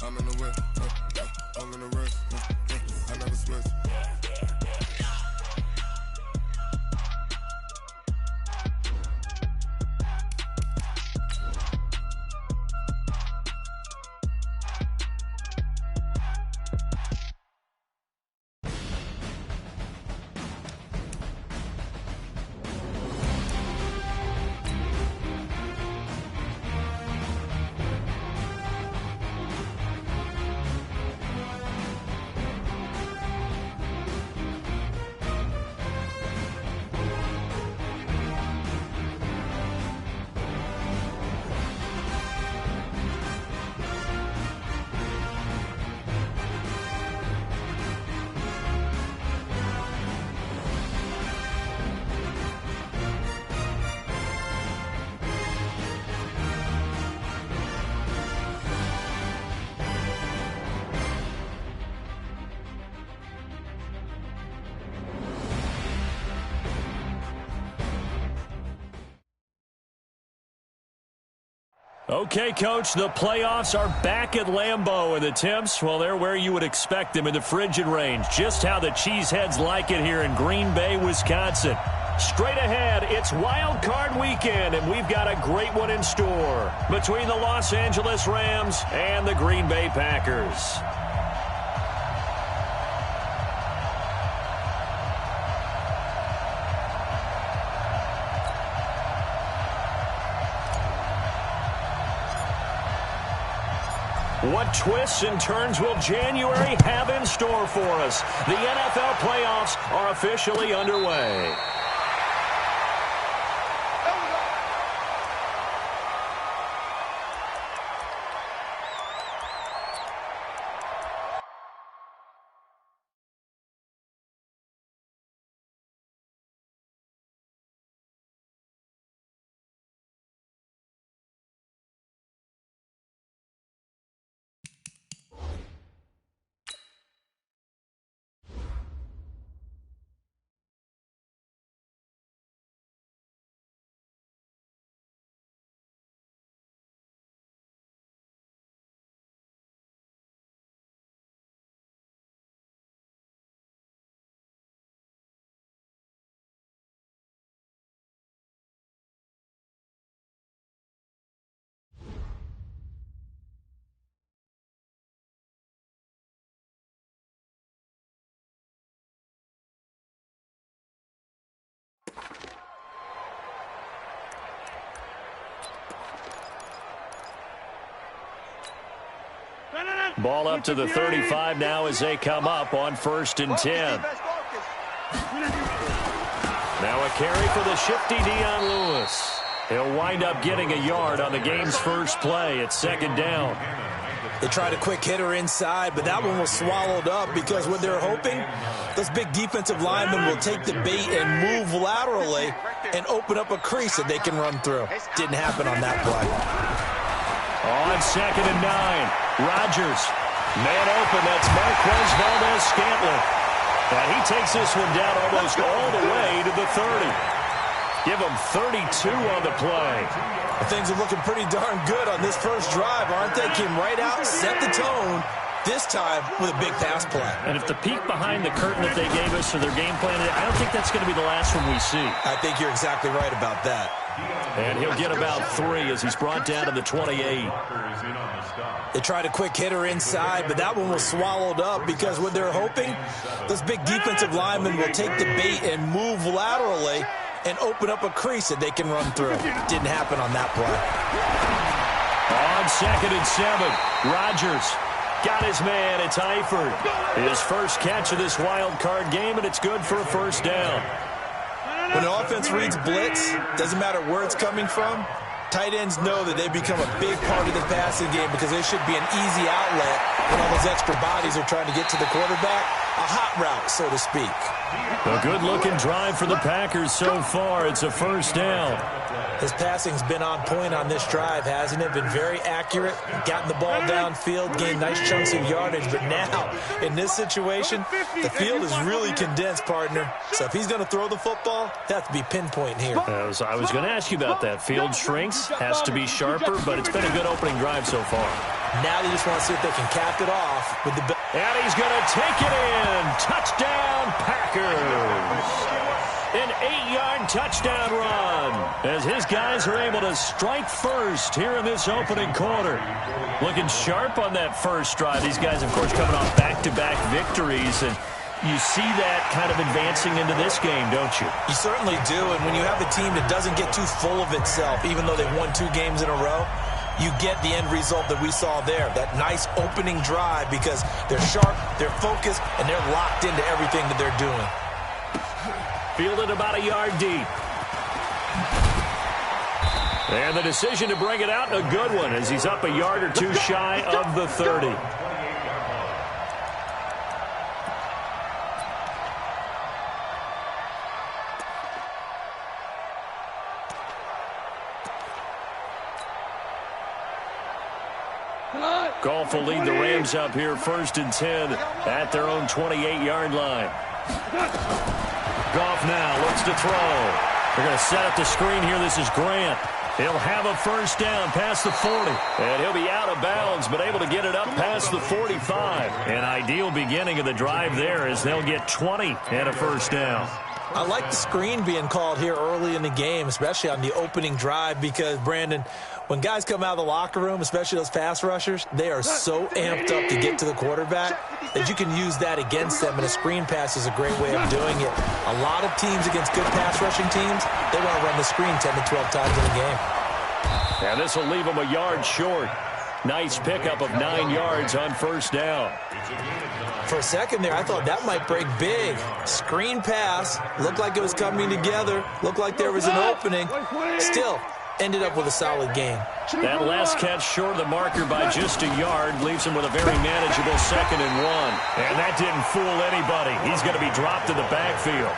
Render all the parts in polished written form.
I'm in the west, I'm in the rest, I never switch. Okay, Coach, the playoffs are back at Lambeau, and the temps, well, they're where you would expect them in the frigid range. Just how the Cheeseheads like it here in Green Bay, Wisconsin. Straight ahead, it's Wild Card weekend, and we've got a great one in store between the Los Angeles Rams and the Green Bay Packers. What twists and turns will January have in store for us? The NFL playoffs are officially underway. Ball up to the 35 now as they come up on 1st and 10. Now a carry for the shifty Dion Lewis. He'll wind up getting a yard on the game's first play. It's 2nd down. They tried a quick hitter inside, but that one was swallowed up because what they're hoping, those big defensive linemen will take the bait and move laterally and open up a crease that they can run through. Didn't happen on that play. On 2nd and 9, Rodgers. Man open, that's Marquez Valdez-Scantling. And he takes this one down almost all the way to the 30. Give him 32 on the play. Things are looking pretty darn good on this first drive, aren't they? Came right out, set the tone, this time with a big pass play. And if the peek behind the curtain that they gave us for their game plan, I don't think that's going to be the last one we see. I think you're exactly right about that. And he'll get about 3 as he's brought down to the 28. They tried a quick hitter inside, but that one was swallowed up because what they're hoping, those big defensive linemen will take the bait and move laterally and open up a crease that they can run through. Didn't happen on that play. On 2nd and 7, Rodgers got his man. It's Eifert. His first catch of this wild card game, and it's good for a 1st down. When the offense reads blitz, doesn't matter where it's coming from, tight ends know that they become a big part of the passing game because they should be an easy outlet when all those extra bodies are trying to get to the quarterback. A hot route, so to speak. A good-looking drive for the Packers so far. It's a 1st down. His passing's been on point on this drive, hasn't it? Been very accurate, gotten the ball downfield, gained nice chunks of yardage. But now, in this situation, the field is really condensed, partner. So if he's going to throw the football, that has to be pinpoint here. I was going to ask you about that. Field shrinks, has to be sharper, but it's been a good opening drive so far. Now they just want to see if they can cap it off with the... And he's going to take it in. Touchdown, Packers. An 8-yard touchdown run as his guys are able to strike first here in this opening quarter. Looking sharp on that first drive. These guys, of course, coming off back-to-back victories, and you see that kind of advancing into this game, don't you? You certainly do, and when you have a team that doesn't get too full of itself, even though they've won 2 games in a row, you get the end result that we saw there, that nice opening drive, because they're sharp, they're focused, and they're locked into everything that they're doing. Fielded about a yard deep. And the decision to bring it out, a good one, as he's up a yard or 2 shy of the 30. Goff will lead the Rams up here 1st and 10 at their own 28-yard line. Goff now looks to throw. They're going to set up the screen here. This is Grant. He'll have a first down past the 40. And he'll be out of bounds, but able to get it up past the 45. An ideal beginning of the drive there as they'll get 20 and a first down. I like the screen being called here early in the game, especially on the opening drive, because, Brandon, when guys come out of the locker room, especially those pass rushers, they are so amped up to get to the quarterback that you can use that against them, and a screen pass is a great way of doing it. A lot of teams against good pass rushing teams, they want to run the screen 10 to 12 times in a game. And this will leave them a yard short. Nice pickup of 9 yards on first down. For a second there, I thought that might break big. Screen pass, looked like it was coming together, looked like there was an opening. Still, ended up with a solid game. That last catch short of the marker by just a yard leaves him with a very manageable 2nd and 1. And that didn't fool anybody. He's going to be dropped in the backfield.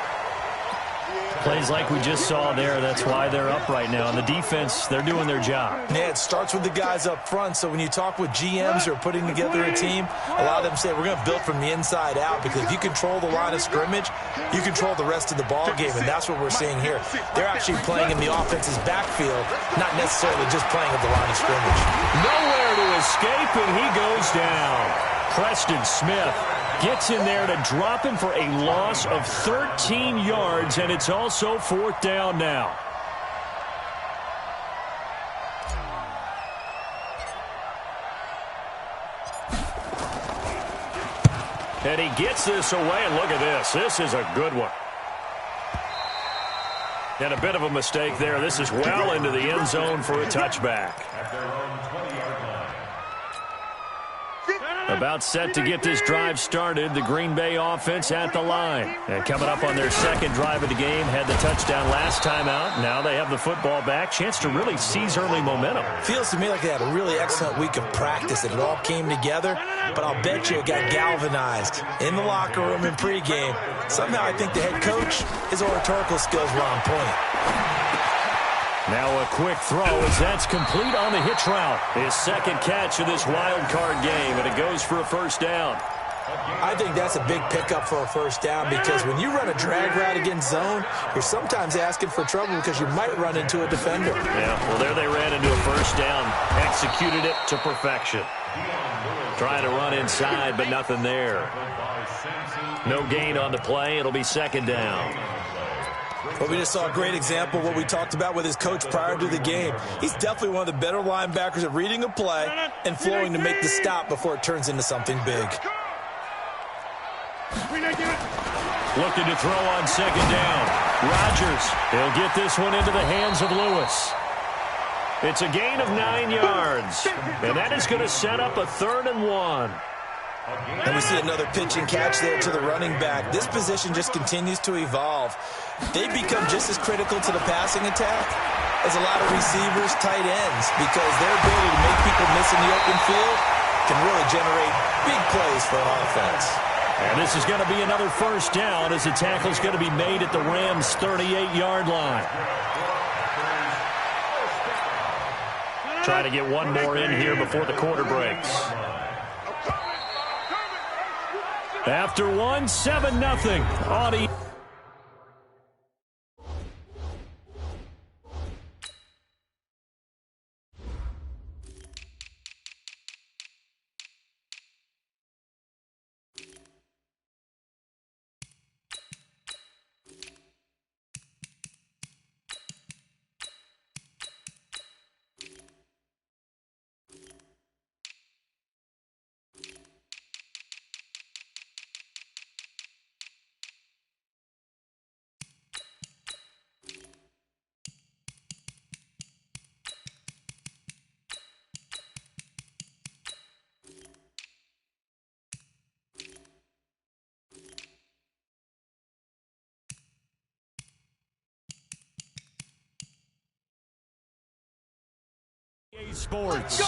Plays like we just saw there, that's why they're up right now. And the defense, they're doing their job. Yeah, it starts with the guys up front. So when you talk with GMs who are putting together a team, a lot of them say we're going to build from the inside out, because if you control the line of scrimmage, you control the rest of the ball game, and that's what we're seeing here. They're actually playing in the offense's backfield, not necessarily just playing at the line of scrimmage. Nowhere to escape, and he goes down. Preston Smith gets in there to drop him for a loss of 13 yards, and it's also 4th down now. And he gets this away, and look at this. This is a good one. And a bit of a mistake there. This is well into the end zone for a touchback. About set to get this drive started, the Green Bay offense at the line. And coming up on their 2nd drive of the game, had the touchdown last time out. Now they have the football back. Chance to really seize early momentum. Feels to me like they had a really excellent week of practice, and it all came together. But I'll bet you it got galvanized in the locker room in pregame. Somehow I think the head coach, his oratorical skills were on point. Now a quick throw as that's complete on the hitch route. His 2nd catch of this wild card game, and it goes for a first down. I think that's a big pickup for a first down, because when you run a drag route against zone, you're sometimes asking for trouble because you might run into a defender. Yeah, well, there they ran into a first down. Executed it to perfection. Trying to run inside, but nothing there. No gain on the play. It'll be 2nd down. Well, we just saw a great example of what we talked about with his coach prior to the game. He's definitely one of the better linebackers at reading a play and flowing to make the stop before it turns into something big. Looking to throw on 2nd down. Rodgers, he'll get this one into the hands of Lewis. It's a gain of 9 yards, and that is going to set up a 3rd and 1. And we see another pitch and catch there to the running back. This position just continues to evolve. They become just as critical to the passing attack as a lot of receivers, tight ends, because their ability to make people miss in the open field can really generate big plays for an offense. And this is going to be another first down as the tackle is going to be made at the Rams' 38-yard line. Try to get one more in here before the quarter breaks. After one, 7-0 on Sports.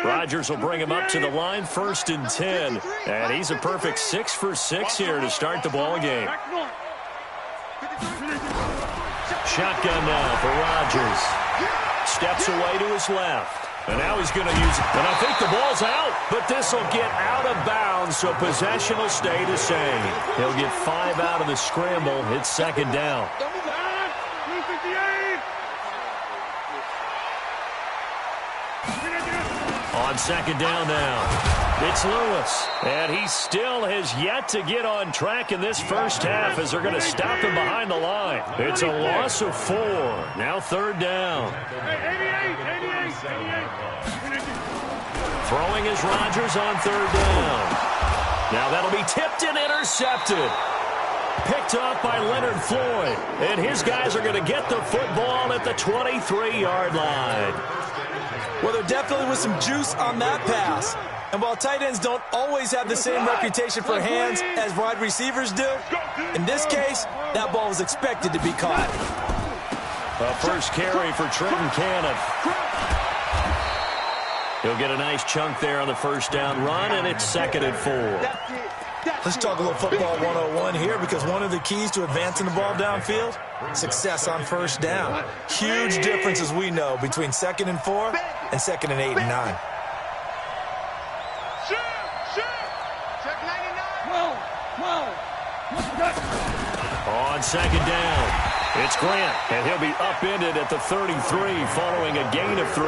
Rodgers will bring him up to the line, 1st and 10. And he's a perfect 6 for 6 here to start the ball game. Shotgun now for Rodgers. Steps away to his left. And now he's going to use it. And I think the ball's out. But this will get out of bounds, so possession will stay the same. He'll get 5 out of the scramble. It's 2nd down. On 2nd down now, it's Lewis. And he still has yet to get on track in this first half as they're going to stop him behind the line. It's a loss of 4. Now 3rd down. Throwing is Rodgers on 3rd down. Now that'll be tipped and intercepted. Picked up by Leonard Floyd. And his guys are going to get the football at the 23-yard line. Well, there definitely was some juice on that pass. And while tight ends don't always have the same reputation for hands as wide receivers do, in this case, that ball was expected to be caught. A first carry for Trenton Cannon. He'll get a nice chunk there on the first down run, and it's 2nd and 4. Let's talk a little football 101 here, because one of the keys to advancing the ball downfield, success on first down. Huge difference, as we know, between 2nd and 4 and 2nd and 8 and 9. On 2nd down, it's Grant, and he'll be upended at the 33 following a gain of 3.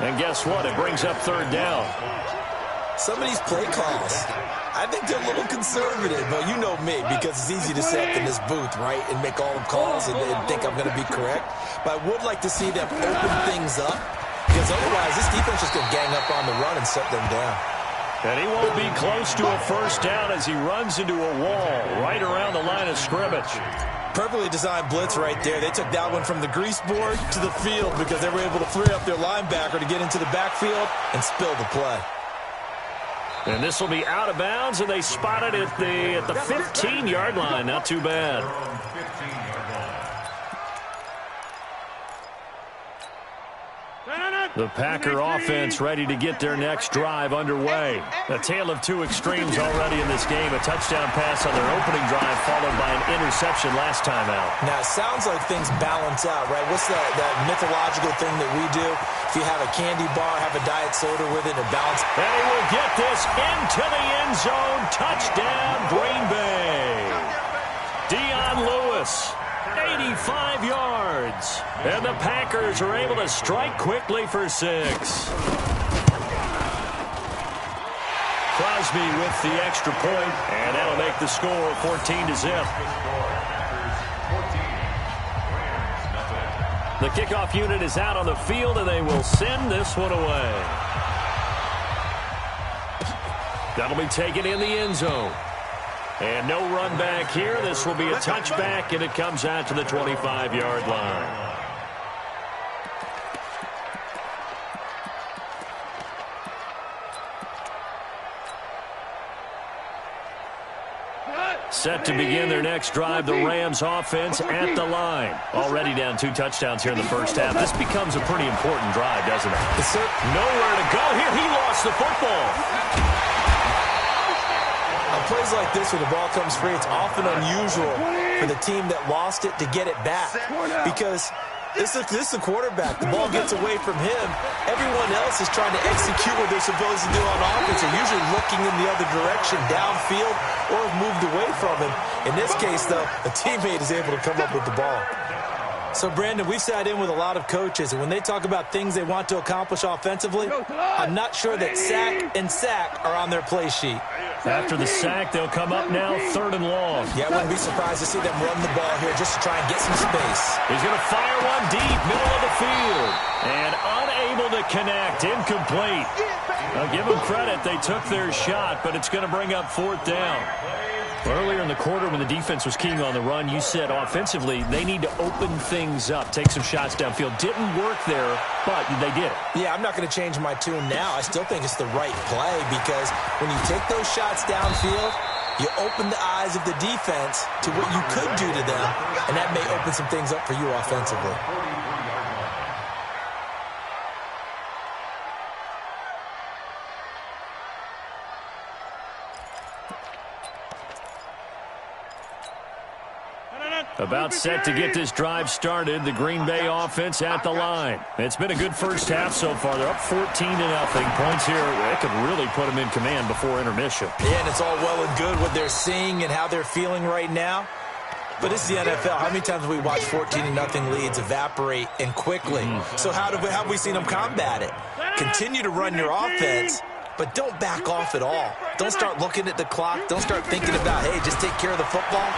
And guess what? It brings up 3rd down. Some of these play calls, I think they're a little conservative, but you know me, because it's easy to sit in this booth, right, and make all the calls and think I'm going to be correct. But I would like to see them open things up, because otherwise this defense is going to gang up on the run and shut them down. And he won't be close to a first down as he runs into a wall right around the line of scrimmage. Perfectly designed blitz right there. They took that one from the grease board to the field because they were able to free up their linebacker to get into the backfield and spill the play. And this will be out of bounds, and they spot it at the 15-yard line. Not too bad. The Packer offense ready to get their next drive underway. A tale of two extremes already in this game. A touchdown pass on their opening drive followed by an interception last time out. Now, it sounds like things balance out, right? What's that mythological thing that we do? If you have a candy bar, have a diet soda with it, and balance. And he will get this into the end zone. Touchdown, Green Bay. Dion Lewis. 85 yards. And the Packers are able to strike quickly for 6. Crosby with the extra point, and that'll make the score 14-0. The kickoff unit is out on the field, and they will send this one away. That'll be taken in the end zone. And no run back here. This will be a touchback, and it comes out to the 25-yard line. Set to begin their next drive, the Rams offense at the line. Already down 2 touchdowns here in the first half. This becomes a pretty important drive, doesn't it? Yes, sir. Nowhere to go here. He lost the football. On plays like this where the ball comes free, it's often unusual for the team that lost it to get it back. Because this is the quarterback. The ball gets away from him. Everyone else is trying to execute what they're supposed to do on offense. They're usually looking in the other direction, downfield, or have moved away from him. In this case, though, a teammate is able to come up with the ball. So, Brandon, we've sat in with a lot of coaches, and when they talk about things they want to accomplish offensively, I'm not sure that sack and sack are on their play sheet. After the sack, they'll come up now 3rd and long. Yeah, I wouldn't be surprised to see them run the ball here just to try and get some space. He's going to fire one deep, middle of the field. And unable to connect, incomplete. I'll give them credit. They took their shot, but it's going to bring up 4th down. Earlier in the quarter when the defense was keying on the run, you said offensively they need to open things up, take some shots downfield. Didn't work there, but they did it. Yeah, I'm not going to change my tune now. I still think it's the right play because when you take those shots downfield, you open the eyes of the defense to what you could do to them, and that may open some things up for you offensively. About set to get this drive started, the Green Bay offense at the line. It's been a good first half so far. They're up 14-0. Points here, that could really put them in command before intermission. Yeah, and it's all well and good what they're seeing and how they're feeling right now. But this is the NFL. How many times have we watched 14-0 leads evaporate and quickly? So how have we seen them combat it? Continue to run your offense, but don't back off at all. Don't start looking at the clock. Don't start thinking about, hey, just take care of the football.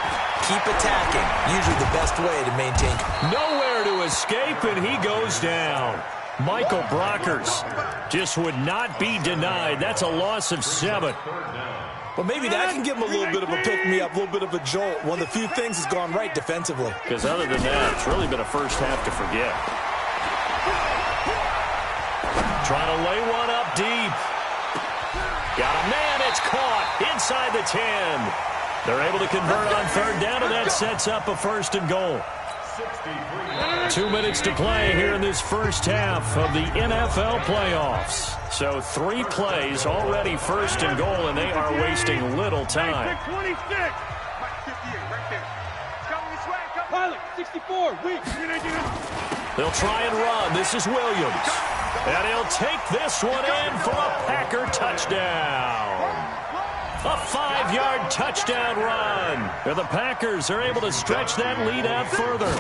Keep attacking. Usually the best way to maintain. Nowhere to escape, and he goes down. Michael Brockers just would not be denied. That's a loss of 7. Well, maybe that can give him a little bit of a pick-me-up, a little bit of a jolt. One of the few things has gone right defensively. Because other than that, it's really been a first half to forget. Trying to lay one up deep. Got a man, it's caught inside the 10. They're able to convert on third down, and that sets up a 1st and goal. 2 minutes to play here in this first half of the NFL playoffs. So 3 plays already 1st and goal, and they are wasting little time. 26. 58 right there. Pilot, 64, weak. They'll try and run. This is Williams. And he'll take this one in for a Packer touchdown. A 5-yard touchdown run. And the Packers are able to stretch that lead out further.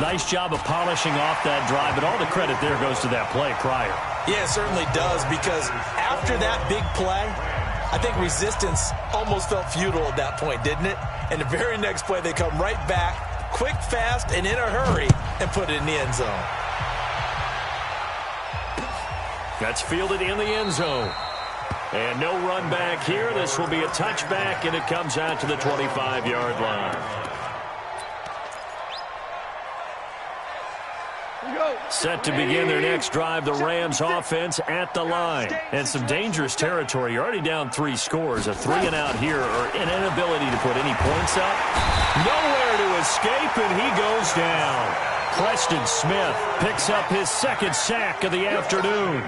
Nice job of polishing off that drive, but all the credit there goes to that play prior. Yeah, it certainly does, because after that big play, I think resistance almost felt futile at that point, didn't it? And the very next play, they come right back, quick, fast, and in a hurry, and put it in the end zone. That's fielded in the end zone. And no run back here. This will be a touchback, and it comes out to the 25-yard line. Set to begin their next drive, the Rams offense at the line. And some dangerous territory. You're already down 3 scores. A 3-and-out here, or an inability to put any points up. Nowhere to escape, and he goes down. Preston Smith picks up his 2nd sack of the afternoon.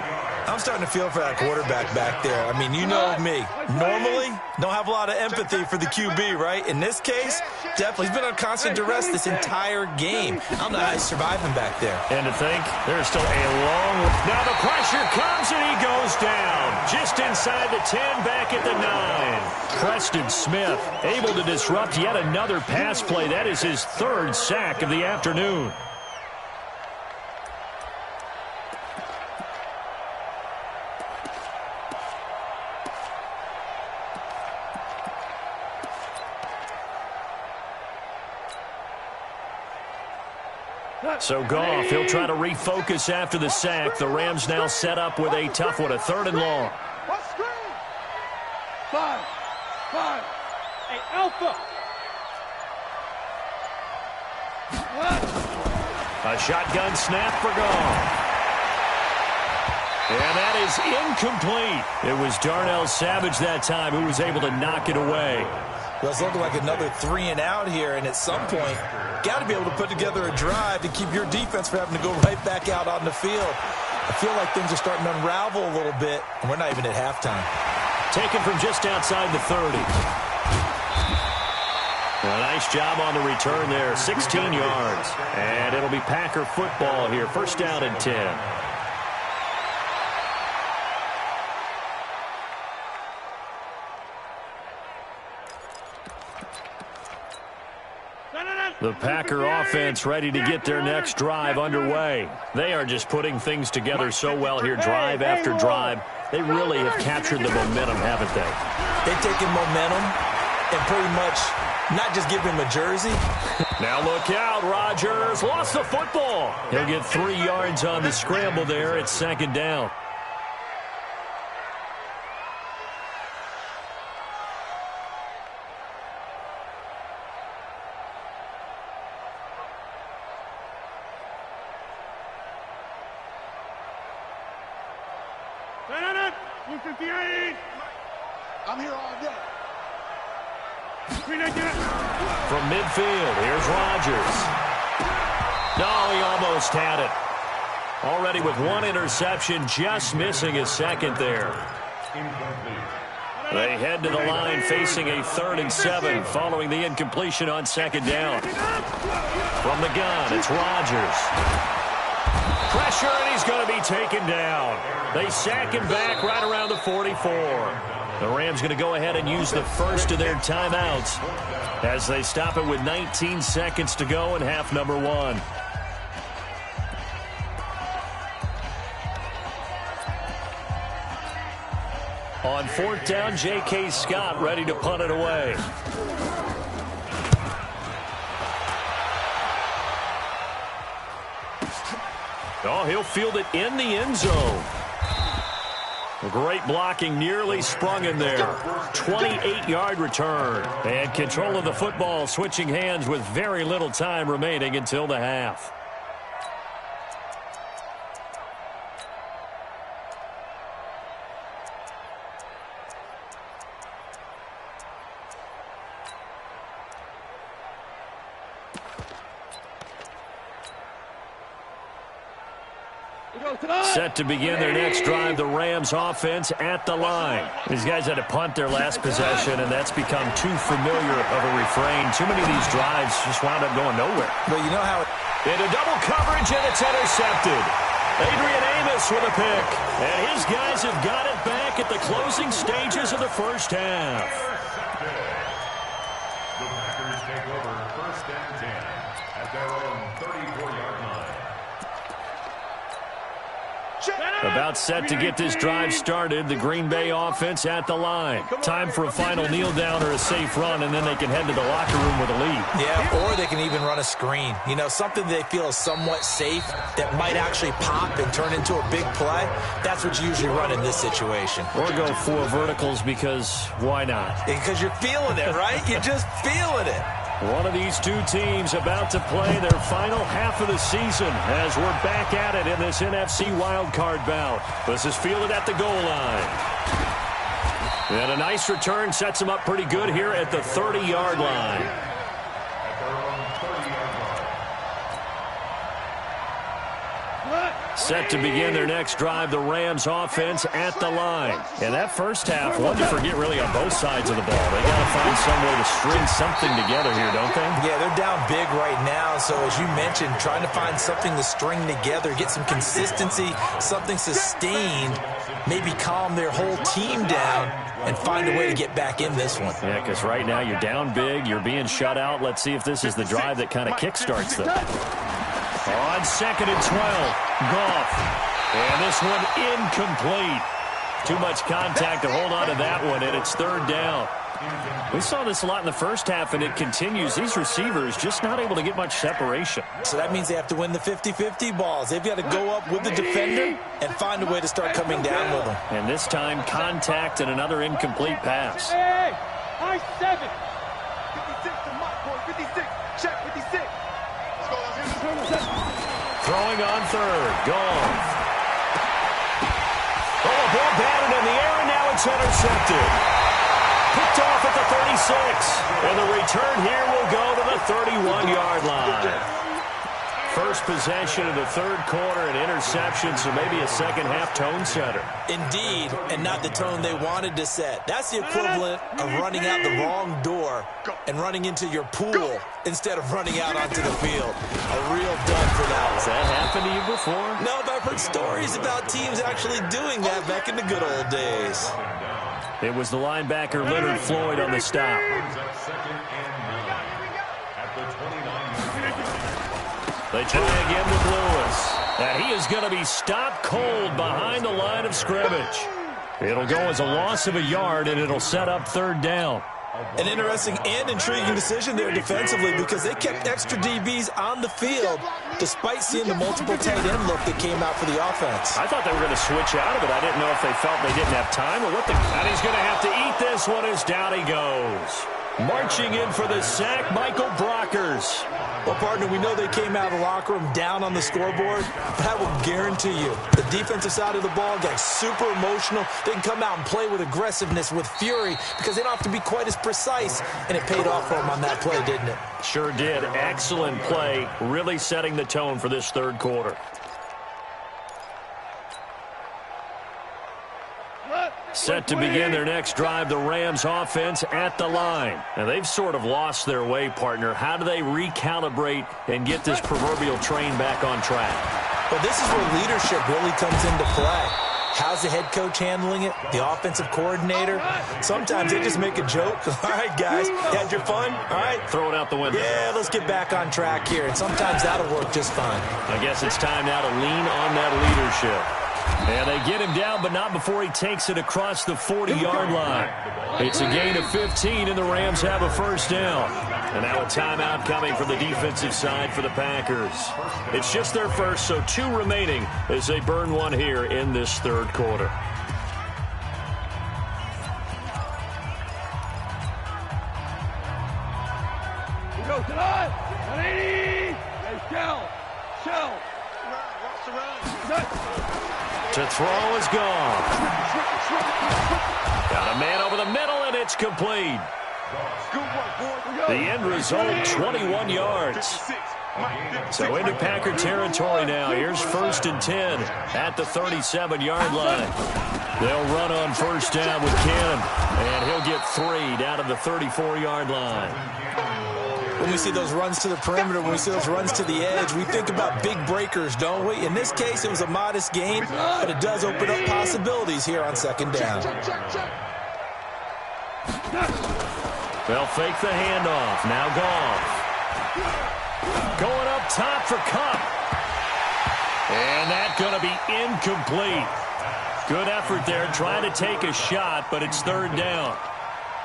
I'm starting to feel for that quarterback back there. I mean, you know me. Normally, don't have a lot of empathy for the QB, right? In this case, definitely. He's been on constant duress this entire game. I don't know how he's surviving back there. And to think, there's still a long way. Now the pressure comes, and he goes down. Just inside the 10, back at the 9. Preston Smith able to disrupt yet another pass play. That is his 3rd sack of the afternoon. So Goff, he'll try to refocus after the sack. The Rams now set up with a tough one, a 3rd and long. 5. Hey, Alpha. A shotgun snap for Goff. And that is incomplete. It was Darnell Savage that time who was able to knock it away. Well, it's looking like another 3-and-out here, and at some point, got to be able to put together a drive to keep your defense from having to go right back out on the field. I feel like things are starting to unravel a little bit, and we're not even at halftime. Taken from just outside the 30. A nice job on the return there, 16 yards. And it'll be Packer football here, 1st down and 10. The Packer offense ready to get their next drive underway. They are just putting things together so well here, drive after drive. They really have captured the momentum, haven't they? They've taken momentum and pretty much not just give him a jersey. Now look out, Rodgers lost the football. He'll get 3 yards on the scramble there. It's 2nd down. I'm here all day. from midfield. Here's Rodgers. No, he almost had it. Already with one interception, just missing his second there. They head to the line facing a 3rd and 7 following the incompletion on 2nd down. From the gun, it's Rodgers. Pressure, and he's going to be taken down. They sack him back right around the 44. The Rams going to go ahead and use the first of their timeouts as they stop it with 19 seconds to go in half number 1. On 4th down, J.K. Scott ready to punt it away. Oh, he'll field it in the end zone. Great blocking, nearly sprung in there. 28-yard return. And control of the football, switching hands with very little time remaining until the half. Set to begin their next drive, the Rams offense at the line. These guys had to punt their last possession, and that's become too familiar of a refrain. Too many of these drives just wound up going nowhere. Well, you know how into double coverage, and it's intercepted. Adrian Amos with a pick. And his guys have got it back at the closing stages of the first half. The Packers take over 1st and 10 at their own 34-yard line. About set to get this drive started. The Green Bay offense at the line. Time for a final kneel down or a safe run, and then they can head to the locker room with a lead. Yeah, or they can even run a screen. You know, something they feel is somewhat safe that might actually pop and turn into a big play. That's what you usually run in this situation. Or go 4 verticals because why not? Because you're feeling it, right? You're just feeling it. One of these two teams about to play their final half of the season as we're back at it in this NFC Wildcard bout. This is fielded at the goal line. And a nice return sets them up pretty good here at the 30-yard line. Set to begin their next drive, the Rams offense at the line. And that first half, one to forget really on both sides of the ball. They got to find some way to string something together here, don't they? Yeah, they're down big right now. So as you mentioned, trying to find something to string together, get some consistency, something sustained, maybe calm their whole team down and find a way to get back in this one. Yeah, because right now you're down big, you're being shut out. Let's see if this is the drive that kind of kickstarts them. On 2nd and 12, Goff. And this one incomplete. Too much contact to hold on to that one, and it's 3rd down. We saw this a lot in the first half, and it continues. These receivers just not able to get much separation. So that means they have to win the 50-50 balls. They've got to go up with the defender and find a way to start coming down with them. And this time, contact and another incomplete pass. Hey, high 7. 56 to my point. 56. Check 56. Throwing on 3rd. Goff. Oh, a ball batted in the air, and now it's intercepted. Picked off at the 36. And the return here will go to the 31-yard line. First possession of the 3rd quarter, an interception, so maybe a second-half tone setter. Indeed, and not the tone they wanted to set. That's the equivalent of running out the wrong door and running into your pool instead of running out onto the field. A real dud for that one. Has that happened to you before? No, but I've heard stories about teams actually doing that back in the good old days. It was the linebacker Leonard Floyd on the stop. They try again with Lewis. And he is going to be stopped cold behind the line of scrimmage. It'll go as a loss of a yard, and it'll set up 3rd down. An interesting and intriguing decision there defensively because they kept extra DBs on the field despite seeing the multiple tight end look that came out for the offense. I thought they were going to switch out of it. I didn't know if they felt they didn't have time or what. And he's going to have to eat this one as down he goes. Marching in for the sack, Michael Brockers. Well, partner, we know they came out of the locker room down on the scoreboard, but I will guarantee you the defensive side of the ball got super emotional. They can come out and play with aggressiveness, with fury, because they don't have to be quite as precise, and it paid off for them on that play, didn't it? Sure did. Excellent play, really setting the tone for this third quarter. Set to begin their next drive, the Rams offense at the line. And they've sort of lost their way, partner. How do they recalibrate and get this proverbial train back on track? Well, this is where leadership really comes into play. How's the head coach handling it? The offensive coordinator? Sometimes they just make a joke. All right, guys, you had your fun? All right. Throw it out the window. Yeah, let's get back on track here. And sometimes that'll work just fine. I guess it's time now to lean on that leadership. And they get him down, but not before he takes it across the 40-yard line. It's a gain of 15, and the Rams have a first down. And now a timeout coming from the defensive side for the Packers. It's just their first, so 2 remaining as they burn one here in this third quarter. Here goes tonight. 180. Hey, shell. To throw is gone. Got a man over the middle, and it's complete. The end result, 21 yards. So into Packer territory now. Here's 1st and 10 at the 37-yard line. They'll run on first down with Cannon, and he'll get 3 down to the 34-yard line. When we see those runs to the perimeter, when we see those runs to the edge, we think about big breakers, don't we? In this case, it was a modest gain, but it does open up possibilities here on second down. They'll fake the handoff. Now Goff. Going up top for Kupp. And that's going to be incomplete. Good effort there, trying to take a shot, but it's third down.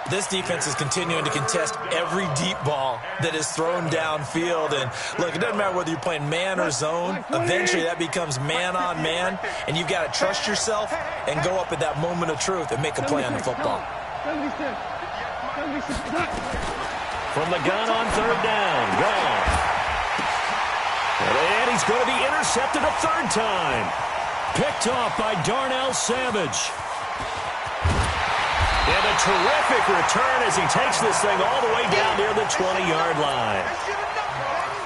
This defense is continuing to contest every deep ball that is thrown downfield. And, look, it doesn't matter whether you're playing man or zone. Eventually, that becomes man-on-man, and you've got to trust yourself and go up at that moment of truth and make a play on the football. From the gun on third down, Goff. And he's going to be intercepted a third time. Picked off by Darnell Savage. And a terrific return as he takes this thing all the way down near the 20-yard line.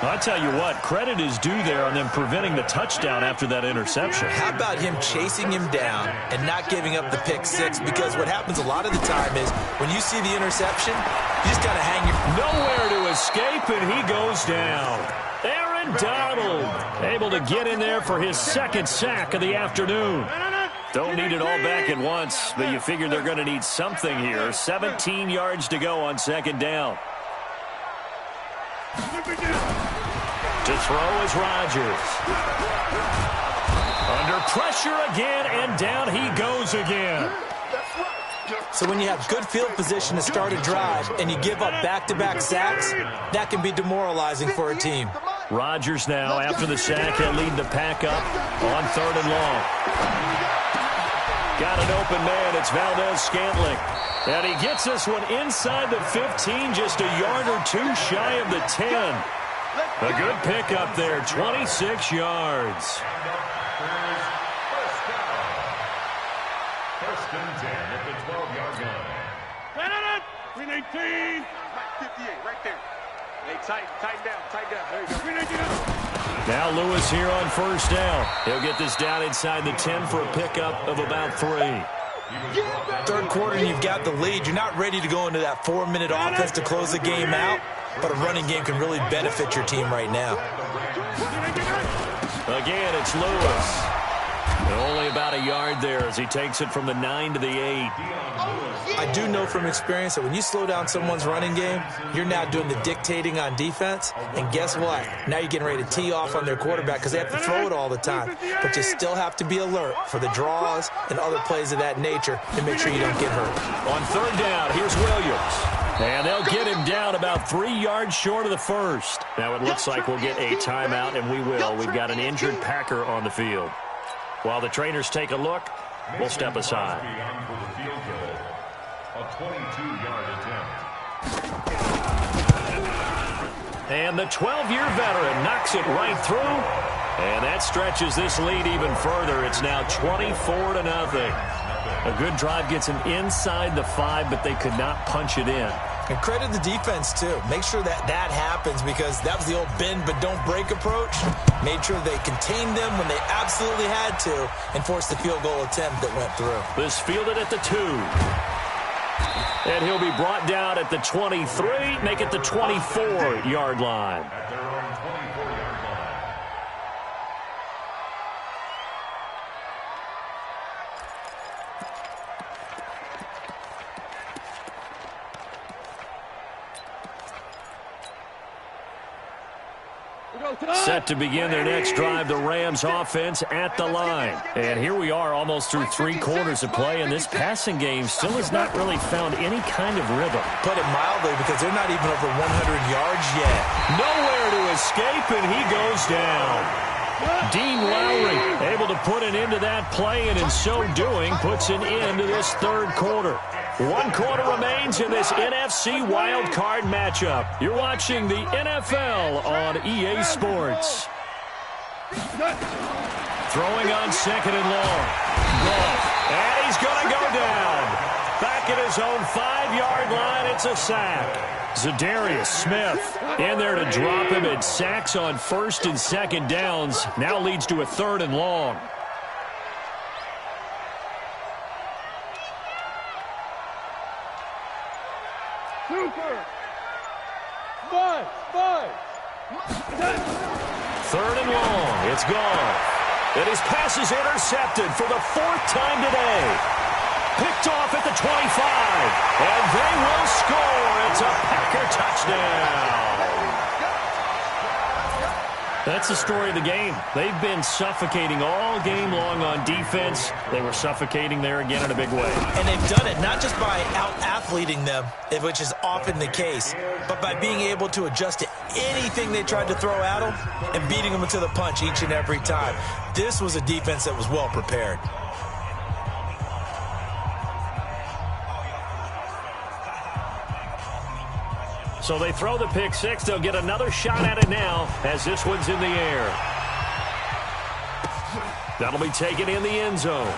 I tell you what, credit is due there on them preventing the touchdown after that interception. How about him chasing him down and not giving up the pick six? Because what happens a lot of the time is when you see the interception, you just kind of hang your... Nowhere to escape, and he goes down. Aaron Donald able to get in there for his second sack of the afternoon. Don't need it all back at once, but you figure they're going to need something here. 17 yards to go on second down. To throw is Rodgers. Under pressure again, and down he goes again. So when you have good field position to start a drive and you give up back-to-back sacks, that can be demoralizing for a team. Rodgers now, after the sack, he'll lead the pack up on third and long. Got an open man. It's Valdez-Scantling. And he gets this one inside the 15, just a yard or two shy of the 10. A good pickup there, 26 yards. First and 10 at the 12-yard line. Green 18. 58, right there. Hey, tighten down. There you go. Green 18. Now Lewis here on first down. He'll get this down inside the 10 for a pickup of about 3. Third quarter, you've got the lead. You're not ready to go into that 4-minute offense to close the game out, but a running game can really benefit your team right now. Again, it's Lewis. And only about a yard there as he takes it from the 9 to the 8. I do know from experience that when you slow down someone's running game, you're now doing the dictating on defense. And guess what? Now you're getting ready to tee off on their quarterback because they have to throw it all the time. But you still have to be alert for the draws and other plays of that nature to make sure you don't get hurt. On third down, here's Williams. And they'll get him down about 3 yards short of the first. Now it looks like we'll get a timeout, and we will. We've got an injured Packer on the field. While the trainers take a look, we'll step aside. A 22-yard attempt. And the 12-year veteran knocks it right through. And that stretches this lead even further. It's now 24-0. A good drive gets them inside the 5, but they could not punch it in. And credit the defense, too. Make sure that happens, because that was the old bend but don't break approach. Made sure they contained them when they absolutely had to and forced the field goal attempt that went through. This fielded at the 2. And he'll be brought down at the 23, make it the 24-yard line. At their own 24-yard line. Set to begin their next drive, the Rams offense at the line. And here we are almost through 3 quarters of play, and this passing game still has not really found any kind of rhythm. Put it mildly, because they're not even over 100 yards yet. Nowhere to escape, and he goes down. Dean Lowry able to put an end to that play, and in so doing puts an end to this third quarter. 1 quarter remains in this NFC Wildcard matchup. You're watching the NFL on EA Sports. Throwing on 2nd and long. Goff. And he's going to go down. Back at his own 5-yard line, it's a sack. Zadarius Smith in there to drop him, and sacks on 1st and 2nd downs. Now leads to a 3rd and long. Super. 5. 3rd and long. It's gone. And his pass is intercepted for the 4th time today. Picked off at the 25. And they will score. It's a Packer touchdown. That's the story of the game. They've been suffocating all game long on defense. They were suffocating there again in a big way. And they've done it not just by out-athleting them, which is often the case, but by being able to adjust to anything they tried to throw at them and beating them to the punch each and every time. This was a defense that was well prepared. So they throw the pick 6. They'll get another shot at it now as this one's in the air. That'll be taken in the end zone.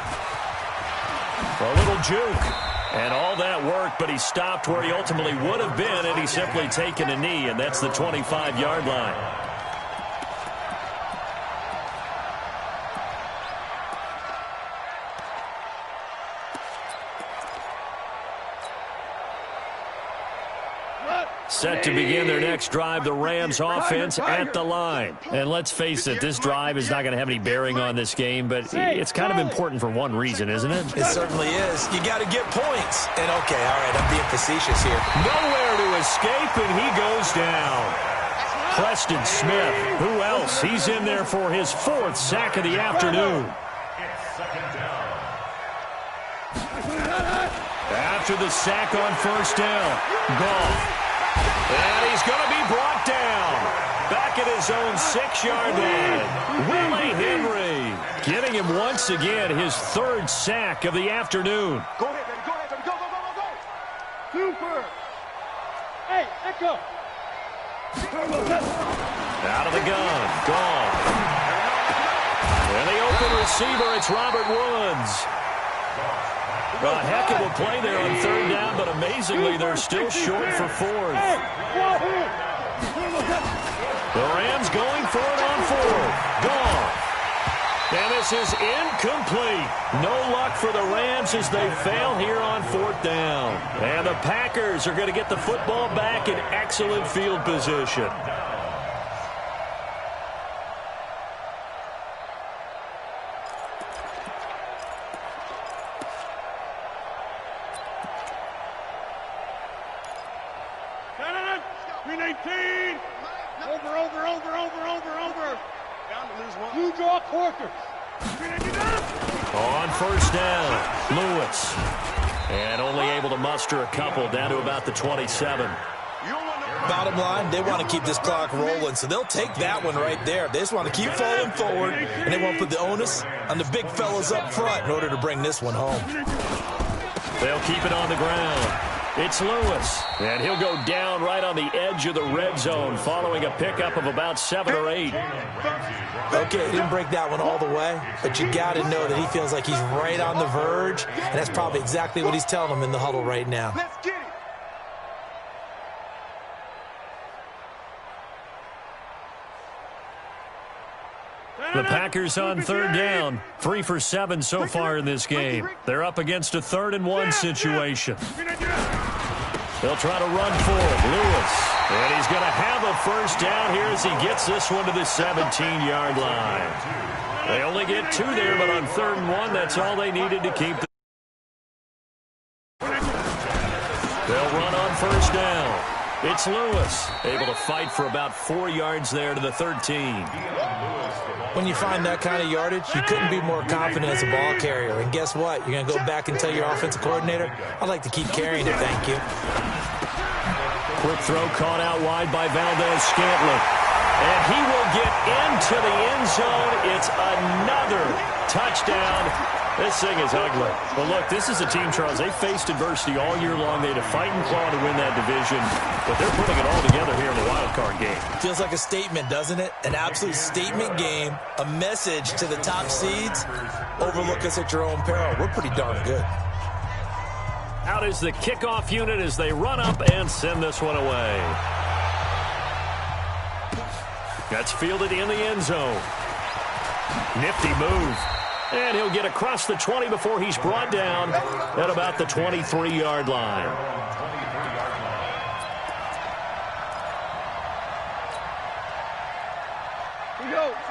A little juke. And all that worked, but he stopped where he ultimately would have been, and he's simply taken a knee, and that's the 25-yard line. Set to begin their next drive, the Rams offense at the line. And let's face it, this drive is not going to have any bearing on this game, but it's kind of important for one reason, isn't it? It certainly is. You got to get points. And okay, all right, I'm being facetious here. Nowhere to escape, and he goes down. Preston Smith, who else? He's in there for his 4th sack of the afternoon. After the sack on 1st down, Goff. And he's going to be brought down. Back at his own 6-yard line. Willie Henry getting him once again his 3rd sack of the afternoon. Go ahead, baby. Go ahead, baby. Go. Super. Hey, echo. Out of the gun. Gone. And the open receiver, it's Robert Woods. A heck of a play there on 3rd down, but amazingly, they're still short for 4th. The Rams going for it on 4th. Gone. And this is incomplete. No luck for the Rams as they fail here on 4th down. And the Packers are going to get the football back in excellent field position. On 1st down, Lewis. And only able to muster a couple down to about the 27. Bottom line, they want to keep this clock rolling, so they'll take that one right there. They just want to keep falling forward, and they want to put the onus on the big fellas up front in order to bring this one home. They'll keep it on the ground. It's Lewis, and he'll go down right on the edge of the red zone following a pickup of about 7 or 8. Okay, he didn't break that one all the way, but you got to know that he feels like he's right on the verge, and that's probably exactly what he's telling them in the huddle right now. Let's get it. The Packers on 3rd down. 3 for 7 so far in this game. They're up against a 3rd and 1 situation. They'll try to run for it. Lewis. And he's going to have a first down here as he gets this one to the 17-yard line. They only get 2 there, but on 3rd and 1, that's all they needed to keep. They'll run on first down. It's Lewis, able to fight for about 4 yards there to the 13. When you find that kind of yardage, you couldn't be more confident as a ball carrier. And guess what? You're going to go back and tell your offensive coordinator, I'd like to keep carrying it, thank you. Quick throw caught out wide by Valdez-Scantling. And he will get into the end zone. It's another touchdown. This thing is ugly. But look, this is a team, Charles, they faced adversity all year long. They had to fight and claw to win that division. But they're putting it all together here in the wild card game. Feels like a statement, doesn't it? An absolute statement game. A message to the top seeds. Overlook us at your own peril. We're pretty darn good. Out is the kickoff unit as they run up and send this one away. That's fielded in the end zone. Nifty move. And he'll get across the 20 before he's brought down at about the 23-yard line.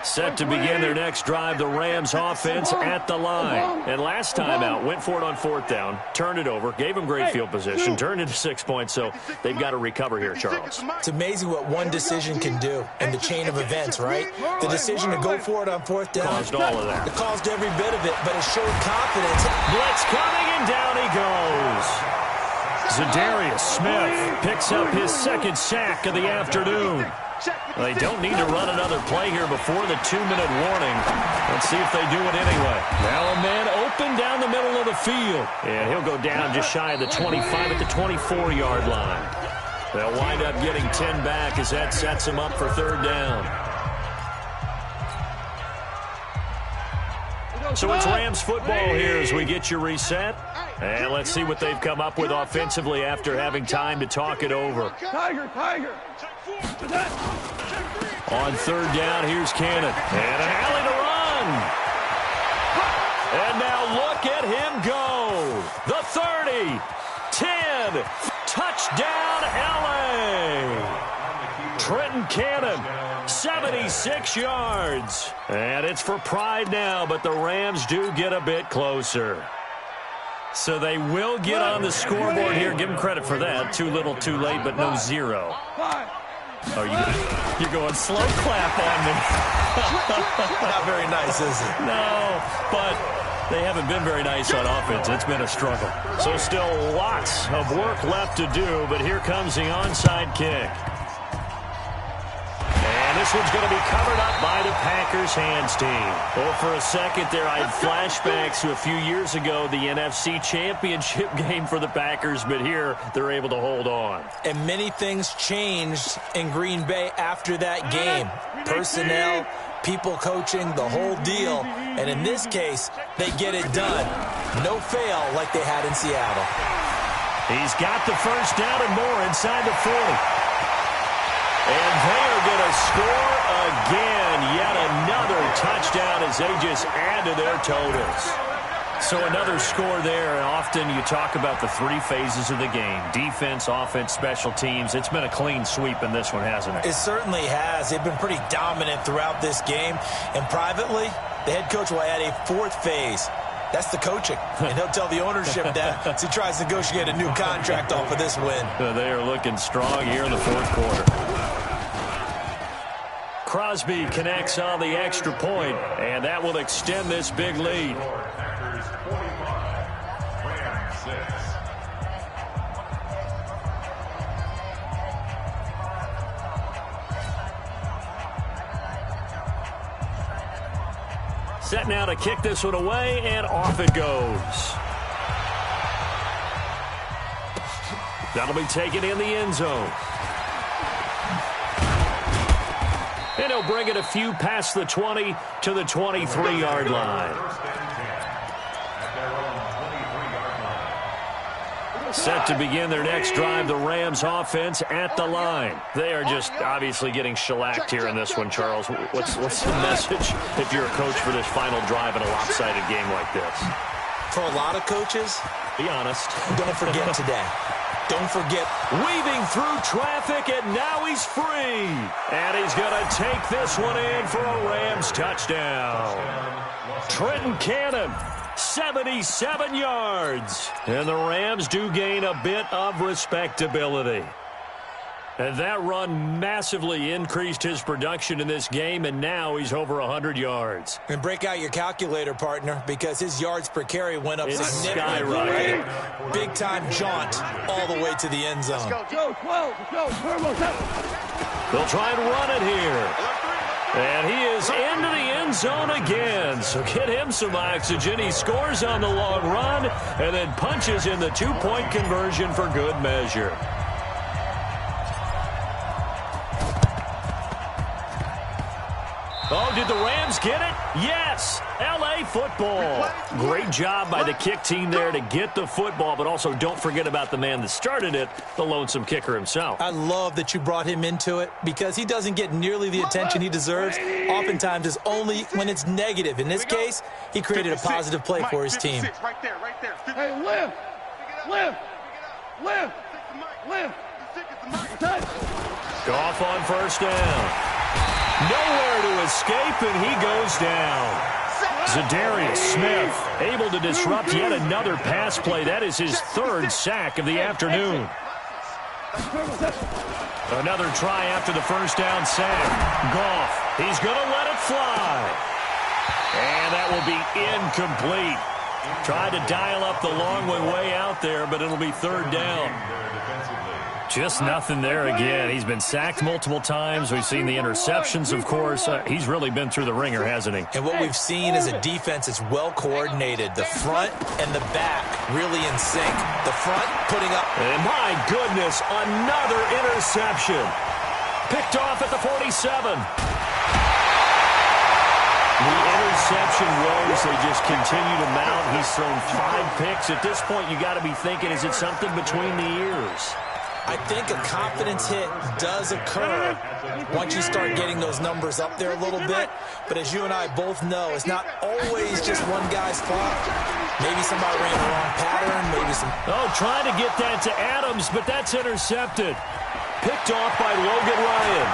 Set to begin their next drive, the Rams offense at the line. And last time out, went for it on 4th down, turned it over, gave them great field position, turned into 6 points, so they've got to recover here, Charles. It's amazing what one decision can do in the chain of events, right? The decision to go for it on 4th down. Caused all of that. It caused every bit of it, but it showed confidence. Blitz coming, and down he goes. Zadarius Smith picks up his 2nd sack of the afternoon. They don't need to run another play here before the 2-minute warning. Let's see if they do it anyway. Now a man open down the middle of the field. And he'll go down just shy of the 25 at the 24-yard line. They'll wind up getting 10 back as that sets them up for 3rd down. So it's Rams football here as we get you reset. And let's see what they've come up with offensively after having time to talk it over. Tiger. On 3rd down, here's Cannon. And an alley to run. And now look at him go. The 30, 10, touchdown LA. Trenton Cannon, 76 yards. And it's for pride now, but the Rams do get a bit closer. So they will get on the scoreboard here. Give them credit for that. Too little, too late, but no 0. Oh, you're going slow clap on me. Not very nice, is it? No, but they haven't been very nice on offense. It's been a struggle. So still lots of work left to do, but here comes the onside kick. And this one's going to be covered up by the Packers hands team. Well, for a second there, I had flashbacks to a few years ago, the NFC Championship game for the Packers, but here they're able to hold on. And many things changed in Green Bay after that game. Personnel, people coaching, the whole deal. And in this case, they get it done. No fail like they had in Seattle. He's got the first down and more inside the 40. And they are going to score again. Yet another touchdown as they just add to their totals. So another score there. And often you talk about the 3 phases of the game. Defense, offense, special teams. It's been a clean sweep in this one, hasn't it? It certainly has. They've been pretty dominant throughout this game. And privately, the head coach will add a 4th phase. That's the coaching. And he'll tell the ownership that as he tries to negotiate a new contract off of this win. They are looking strong here in the 4th quarter. Crosby connects on the extra point, and that will extend this big lead. Packers 45, Rams 6. Set now to kick this one away, and off it goes. That'll be taken in the end zone. And he'll bring it a few past the 20 to the 23-yard line. Set to begin their next drive, the Rams offense at the line. They are just obviously getting shellacked here in this one, Charles. What's the message if you're a coach for this final drive in a lopsided game like this? For a lot of coaches, be honest. Don't forget today. Don't forget. Weaving through traffic, and now he's free. And he's going to take this one in for a Rams touchdown. Trenton Cannon, 77 yards. And the Rams do gain a bit of respectability. And that run massively increased his production in this game, and now he's over 100 yards. And break out your calculator, partner, because his yards per carry went up significantly. Skyrocketed. Big-time jaunt all the way to the end zone. Let's go. They'll try and run it here. And he is into the end zone again. So get him some oxygen. He scores on the long run and then punches in the two-point conversion for good measure. Oh, did the Rams get it? Yes! L.A. football. Great job by the kick team there to get the football, but also don't forget about the man that started it, the lonesome kicker himself. I love that you brought him into it because he doesn't get nearly the attention he deserves. Oftentimes, it's only when it's negative. In this case, he created a positive play for his team. Right there. Hey, lift. Goff on first down. Nowhere to escape, and he goes down. Zadarius Smith able to disrupt yet another pass play. That is his third sack of the afternoon. Another try after the first down sack. Goff, he's going to let it fly. And that will be incomplete. Tried to dial up the long way out there, but it'll be third down. Just nothing there again. He's been sacked multiple times. We've seen the interceptions, of course. He's really been through the ringer, hasn't he? And what we've seen is a defense that's well coordinated. The front and the back really in sync. The front putting up. And my goodness, another interception. Picked off at the 47. The interception woes, they just continue to mount. He's thrown 5 picks. At this point, you got to be thinking, is it something between the ears? I think a confidence hit does occur once you start getting those numbers up there a little bit. But as you and I both know, it's not always just one guy's fault. Maybe somebody ran the wrong pattern. Maybe some. Oh, trying to get that to Adams, but that's intercepted. Picked off by Logan Ryan.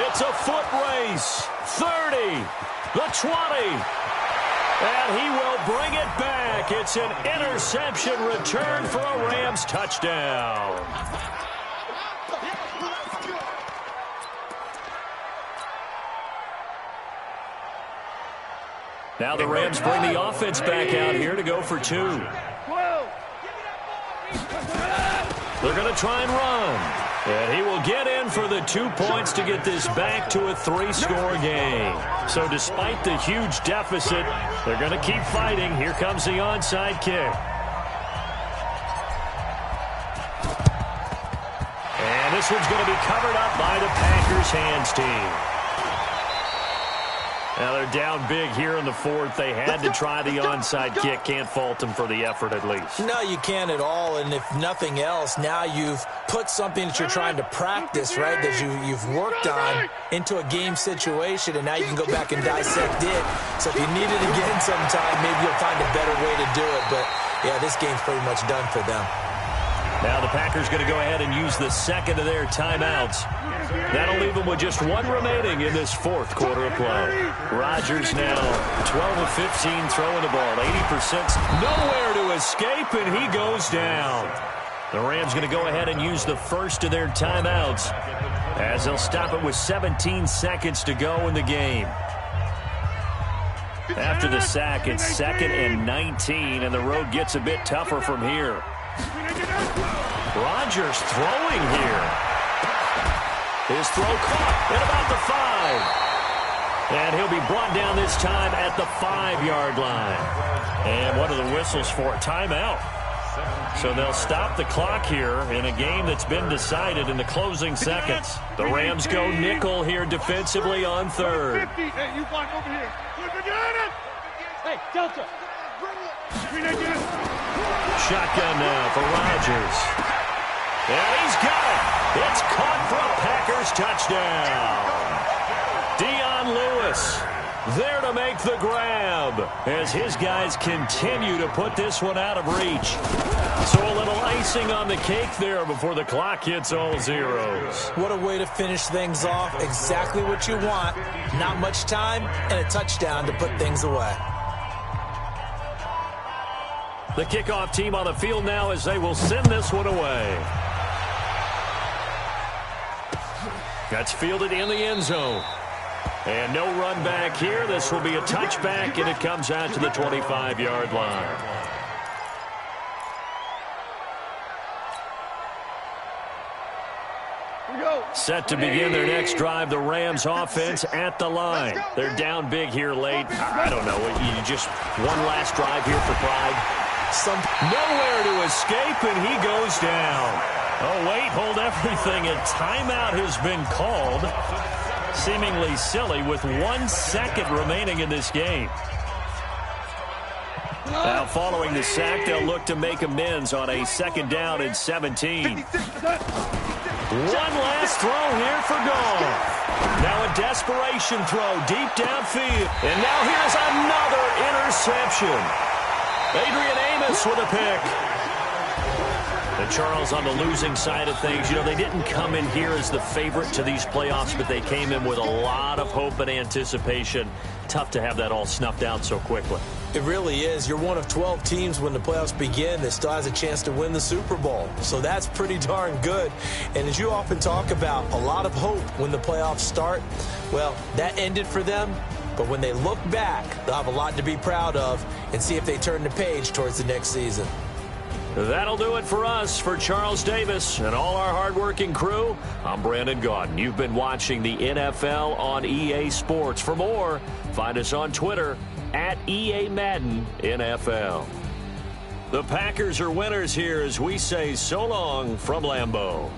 It's a foot race. 30, the 20. And he will bring it back. It's an interception return for a Rams touchdown. Now the Rams bring the offense back out here to go for 2. They're going to try and run. And he will get in for the 2 points to get this back to a 3-score game. So despite the huge deficit, they're going to keep fighting. Here comes the onside kick. And this one's going to be covered up by the Packers hands team. Now they're down big here in the 4th. They had to try the onside kick. Can't fault them for the effort at least. No, you can't at all. And if nothing else, now you've put something that you're trying to practice, right, that you've worked on into a game situation, and now you can go back and dissect it. So if you need it again sometime, maybe you'll find a better way to do it. But, yeah, this game's pretty much done for them. Now the Packers going to go ahead and use the second of their timeouts. That'll leave them with just 1 remaining in this 4th quarter of play. Rodgers now 12 of 15 throwing the ball. 80%. Nowhere to escape, and he goes down. The Rams going to go ahead and use the first of their timeouts as they'll stop it with 17 seconds to go in the game. After the sack, it's 2nd and 19, and the road gets a bit tougher from here. Rodgers throwing here. His throw caught at about the 5. And he'll be brought down this time at the 5-yard line. And what are the whistles for? Timeout. So they'll stop the clock here in a game that's been decided in the closing seconds. The Rams go nickel here defensively on third. Hey, you block over here. Hey, Delta. Shotgun now for Rodgers. And he's got it. It's caught for a Packers touchdown. Dion Lewis there to make the grab as his guys continue to put this one out of reach. So a little icing on the cake there before the clock hits all zeros. What a way to finish things off. Exactly what you want. Not much time and a touchdown to put things away. The kickoff team on the field now as they will send this one away. That's fielded in the end zone. And no run back here. This will be a touchback, and it comes out to the 25-yard line. Set to begin their next drive, the Rams offense at the line. They're down big here late. I don't know. You just one last drive here for pride. Nowhere to escape, and he goes down. Oh, wait, hold everything. A timeout has been called. Seemingly silly with 1 second remaining in this game. Now following the sack, they'll look to make amends on a 2nd down and 17. One last throw here for Goff. Now a desperation throw deep downfield. And now here's another interception. Adrian Amos with a pick. And Charles, on the losing side of things, they didn't come in here as the favorite to these playoffs, but they came in with a lot of hope and anticipation. Tough to have that all snuffed out so quickly. It really is. You're one of 12 teams when the playoffs begin that still has a chance to win the Super Bowl. So that's pretty darn good. And as you often talk about, a lot of hope when the playoffs start. Well, that ended for them. But when they look back, they'll have a lot to be proud of and see if they turn the page towards the next season. That'll do it for us. For Charles Davis and all our hardworking crew, I'm Brandon Gaudin. You've been watching the NFL on EA Sports. For more, find us on Twitter at EA Madden NFL. The Packers are winners here as we say so long from Lambeau.